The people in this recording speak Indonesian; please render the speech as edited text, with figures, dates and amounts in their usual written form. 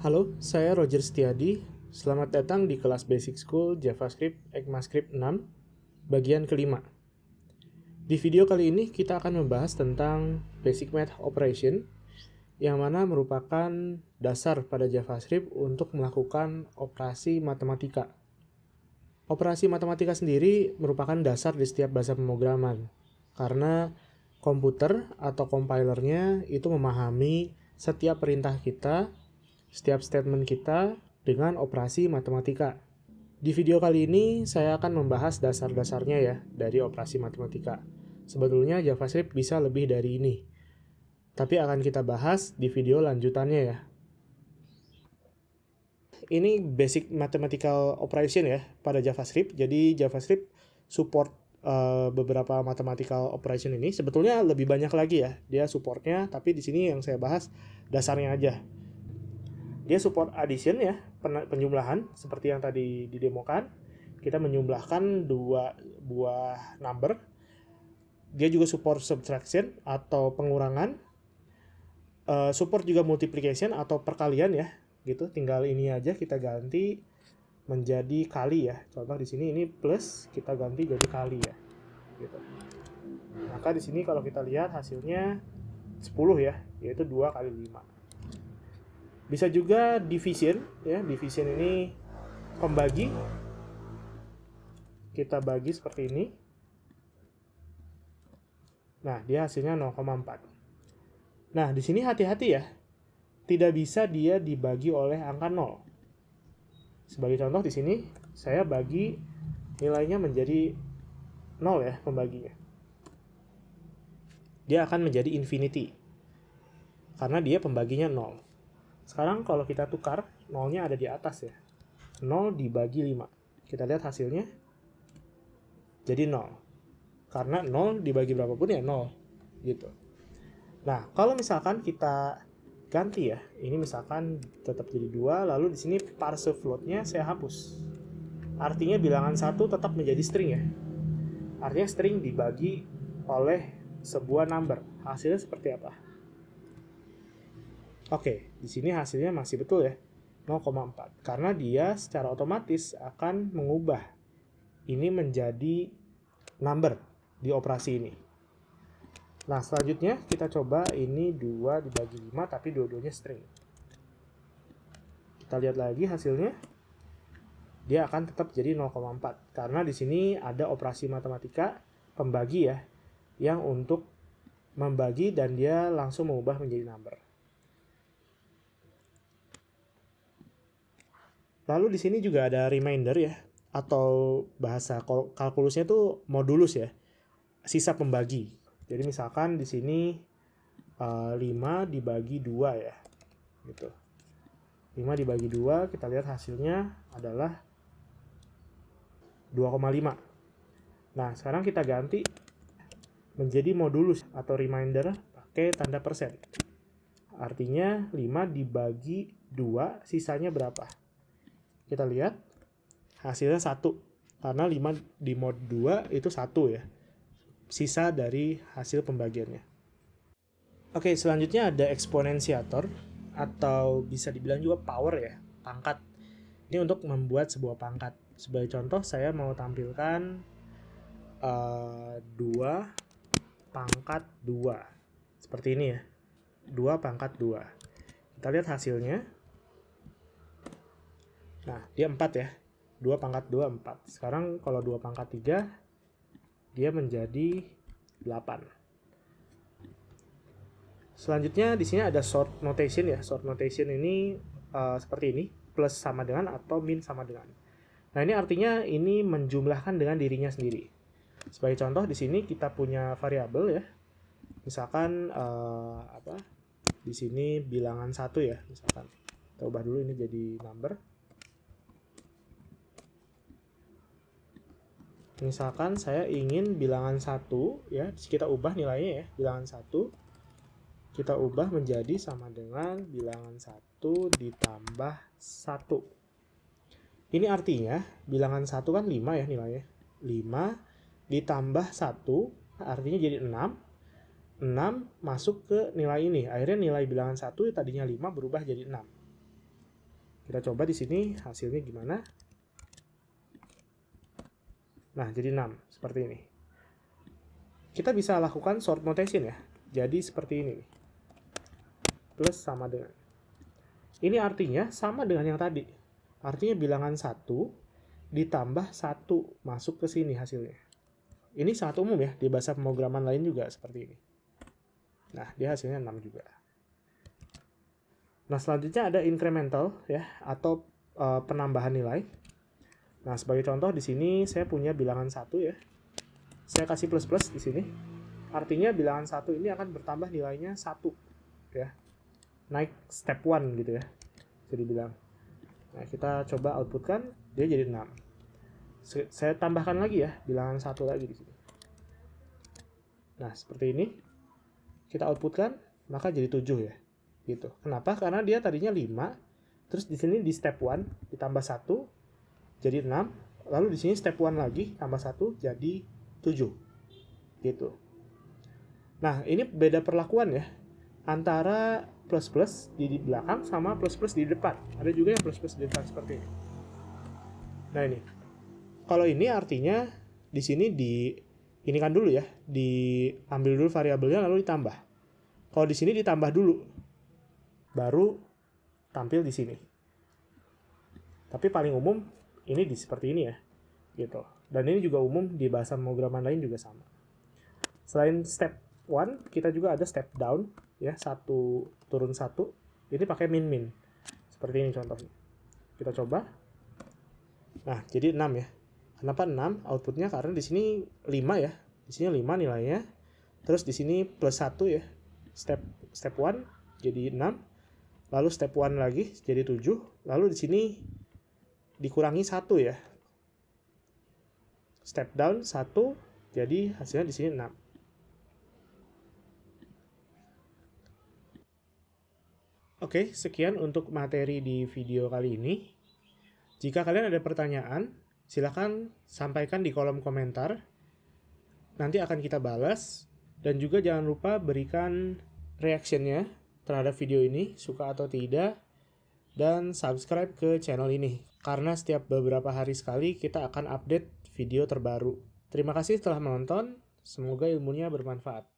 Halo, saya Roger Setiadi. Selamat datang di kelas Basic School JavaScript ECMAScript 6, bagian kelima. Di video kali ini kita akan membahas tentang Basic Math Operation, yang mana merupakan dasar pada JavaScript untuk melakukan operasi matematika. Operasi matematika sendiri merupakan dasar di setiap bahasa pemrograman, karena komputer atau compilernya itu memahami setiap perintah kita, setiap statement kita dengan operasi matematika. Di video kali ini saya akan membahas dasar-dasarnya ya dari operasi matematika. Sebetulnya JavaScript bisa lebih dari ini, tapi akan kita bahas di video lanjutannya ya. Ini basic mathematical operation ya pada JavaScript. Jadi JavaScript support beberapa mathematical operation ini. Sebetulnya lebih banyak lagi ya dia supportnya, tapi di sini yang saya bahas dasarnya aja. Dia support addition ya, penjumlahan seperti yang tadi didemokan. Kita menjumlahkan dua buah number. Dia juga support subtraction atau pengurangan. Support juga multiplication atau perkalian ya, gitu. Tinggal ini aja kita ganti menjadi kali ya. Contoh di sini ini plus, kita ganti jadi kali ya, gitu. Maka di sini kalau kita lihat hasilnya 10 ya, yaitu 2 kali 5. Bisa juga division ya. Division ini pembagi. Kita bagi seperti ini. Nah, dia hasilnya 0,4. Nah, di sini hati-hati ya. Tidak bisa dia dibagi oleh angka 0. Sebagai contoh di sini saya bagi nilainya menjadi 0 ya pembaginya. Dia akan menjadi infinity. Karena dia pembaginya 0. Sekarang kalau kita tukar, 0-nya ada di atas ya. 0 dibagi 5. Kita lihat hasilnya. Jadi 0. Karena 0 dibagi berapapun ya 0. Gitu. Nah, kalau misalkan kita ganti ya. Ini misalkan tetap jadi 2. Lalu di sini parse float-nya saya hapus. Artinya bilangan 1 tetap menjadi string ya. Artinya string dibagi oleh sebuah number. Hasilnya seperti apa? Oke, di sini hasilnya masih betul ya, 0,4. Karena dia secara otomatis akan mengubah ini menjadi number di operasi ini. Nah, selanjutnya kita coba ini 2 dibagi 5, tapi dua-duanya string. Kita lihat lagi hasilnya. Dia akan tetap jadi 0,4. Karena di sini ada operasi matematika pembagi ya, yang untuk membagi dan dia langsung mengubah menjadi number. Lalu di sini juga ada remainder ya, atau bahasa kalkulusnya itu modulus ya, sisa pembagi. Jadi misalkan di sini 5 dibagi 2 ya, gitu. 5 dibagi 2, kita lihat hasilnya adalah 2,5. Nah, sekarang kita ganti menjadi modulus atau remainder pakai tanda persen. Artinya 5 dibagi 2, sisanya berapa? Kita lihat hasilnya 1. Karena 5 di mod 2 itu 1 ya. Sisa dari hasil pembagiannya. Oke, selanjutnya ada eksponensiator atau bisa dibilang juga power ya, pangkat. Ini untuk membuat sebuah pangkat. Sebagai contoh saya mau tampilkan 2 pangkat 2. Seperti ini ya. 2 pangkat 2. Kita lihat hasilnya. Nah, dia 4 ya. 2 pangkat 2, 4. Sekarang kalau 2 pangkat 3, dia menjadi 8. Selanjutnya di sini ada sort notation ya. Sort notation ini seperti ini. Plus sama dengan atau min sama dengan. Nah, ini artinya ini menjumlahkan dengan dirinya sendiri. Sebagai contoh di sini kita punya variabel ya. Misalkan di sini bilangan 1 ya. Misalkan kita ubah dulu ini jadi number. Misalkan saya ingin bilangan 1 ya, kita ubah nilainya ya, bilangan 1 kita ubah menjadi sama dengan bilangan 1 ditambah 1. Ini artinya bilangan 1 kan 5 ya nilainya. 5 ditambah 1 artinya jadi 6. 6 masuk ke nilai ini. Akhirnya nilai bilangan 1 tadinya 5 berubah jadi 6. Kita coba di sini hasilnya gimana. Nah, jadi 6 seperti ini. Kita bisa lakukan sort notation ya. Jadi seperti ini nih. Plus sama dengan. Ini artinya sama dengan yang tadi. Artinya bilangan 1 ditambah 1 masuk ke sini hasilnya. Ini sangat umum ya, di bahasa pemrograman lain juga seperti ini. Nah, dia hasilnya 6 juga. Nah, selanjutnya ada incremental ya, atau penambahan nilai. Nah, sebagai contoh di sini saya punya bilangan 1 ya. Saya kasih plus-plus di sini. Artinya bilangan 1 ini akan bertambah nilainya 1 ya. Naik step 1 gitu ya. Bisa dibilang. Nah, kita coba outputkan, dia jadi 6. Saya tambahkan lagi ya, bilangan 1 lagi di sini. Nah, seperti ini. Kita outputkan, maka jadi 7 ya. Gitu. Kenapa? Karena dia tadinya 5, terus di sini di step 1 ditambah 1 jadi 6, lalu di sini step 1 lagi tambah 1 jadi 7. Gitu. Nah, ini beda perlakuan ya antara plus-plus di belakang sama plus-plus di depan. Ada juga yang plus-plus di depan seperti ini. Nah, ini. Kalau ini artinya di sini ini kan dulu ya, diambil dulu variabelnya lalu ditambah. Kalau di sini ditambah dulu, baru tampil di sini. Tapi paling umum ini seperti ini ya, gitu. Dan ini juga umum di bahasa pemrograman lain juga sama. Selain step 1, kita juga ada step down ya, 1 turun 1. Ini pakai min. Seperti ini contohnya. Kita coba. Nah, jadi 6 ya. Kenapa 6 outputnya? Karena di sini 5 ya. Di sini 5 nilainya. Terus di sini plus 1 ya. Step 1 jadi 6. Lalu step 1 lagi jadi 7. Lalu di sini dikurangi 1 ya. Step down 1 jadi hasilnya di sini 6. Oke, sekian untuk materi di video kali ini. Jika kalian ada pertanyaan, silakan sampaikan di kolom komentar. Nanti akan kita balas. Dan juga jangan lupa berikan reaction-nya terhadap video ini, suka atau tidak. Dan subscribe ke channel ini. Karena setiap beberapa hari sekali kita akan update video terbaru. Terima kasih telah menonton. Semoga ilmunya bermanfaat.